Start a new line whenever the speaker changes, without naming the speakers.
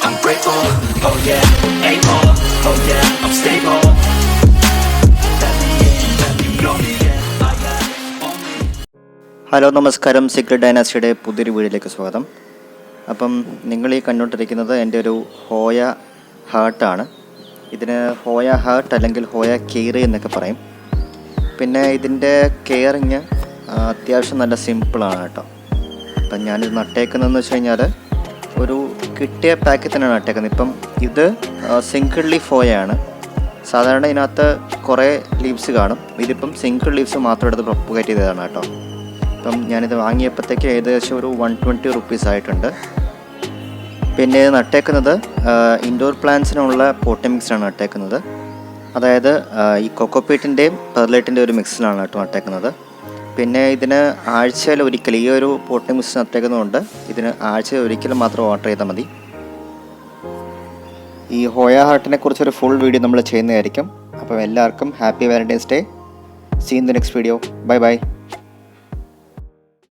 I'm grateful, oh yeah, ain't more, oh yeah, I'm stable. Let me in, let me know me, yeah, I got only.
Hello നമസ്കാരം, secret ഡൈനാസ്റ്റിയുടെ പുതിയൊരു വീഡിയോയിലേക്ക് സ്വാഗതം. അപ്പം നിങ്ങൾ ഈ കണ്ടുകൊണ്ടിരിക്കുന്നത് എൻ്റെ ഒരു ഹോയ ഹാർട്ടാണ്. ഇതിന് ഹോയ ഹാർട്ട് അല്ലെങ്കിൽ ഹോയ കീറി എന്നൊക്കെ പറയും. പിന്നെ ഇതിൻ്റെ കെയറിങ് അത്യാവശ്യം നല്ല സിമ്പിളാണ് കേട്ടോ. അപ്പം ഞാനിത് നട്ടേക്കുന്നതെന്ന് വെച്ച് കഴിഞ്ഞാൽ ഒരു കിട്ടിയ പാക്കിൽ തന്നെയാണ് നട്ടേക്കുന്നത്. ഇപ്പം ഇത് സിംഗിൾ ലീഫ് ഹോയാണ്. സാധാരണ ഇതിനകത്ത് കുറേ ലീവ്സ് കാണും. ഇതിപ്പം സിംഗിൾ ലീവ്സ് മാത്രം എടുത്ത് പ്രൊപ്പഗേറ്റ് ചെയ്തതാണ് കേട്ടോ. അപ്പം ഞാനിത് വാങ്ങിയപ്പോഴത്തേക്ക് ഏകദേശം ഒരു 120 റുപ്പീസ് ആയിട്ടുണ്ട്. പിന്നെ ഇത് നട്ടേക്കുന്നത് ഇൻഡോർ പ്ലാന്റ്സിനുള്ള പോട്ടി മിക്സാണ് നട്ടേക്കുന്നത്. അതായത് ഈ കൊക്കോപീറ്റിൻ്റെയും പെർലൈറ്റിൻ്റെയും ഒരു മിക്സിലാണ് കേട്ടോ നട്ടേക്കുന്നത്. പിന്നെ ഇതിന് ആഴ്ചയിൽ ഒരിക്കൽ ഈ ഒരു പോട്ടി മിക്സ് നട്ടേക്കുന്നതുകൊണ്ട് ഇതിന് ആഴ്ചയിൽ ഒരിക്കലും മാത്രം വാട്ടർ ചെയ്താൽ മതി. ഈ ഹോയ ഹാർട്ടിനെ കുറിച്ചൊരു ഫുൾ വീഡിയോ നമ്മൾ ചെയ്യുന്നതായിരിക്കും. അപ്പം എല്ലാവർക്കും happy Valentine's day. See in the next video. Bye by.